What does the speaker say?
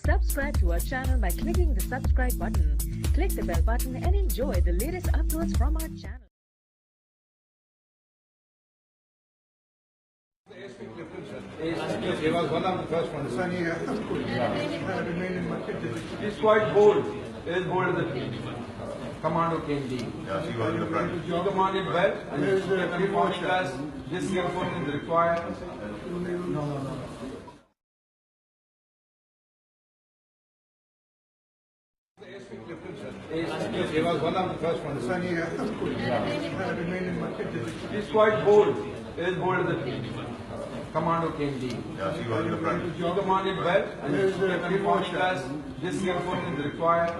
Subscribe to our channel by clicking the subscribe button. Click the bell button and enjoy the latest uploads from our channel. He was one of the first ones. He's quite bold. As bold as the commando can be. Yes, he was in the front. He commanded well, and he was very first class. This effort is required. He was one of the first ones. He's quite bold. As bold as the commando can be. Yes, he was in the front. He commanded well, and he was very first class. This effort is required.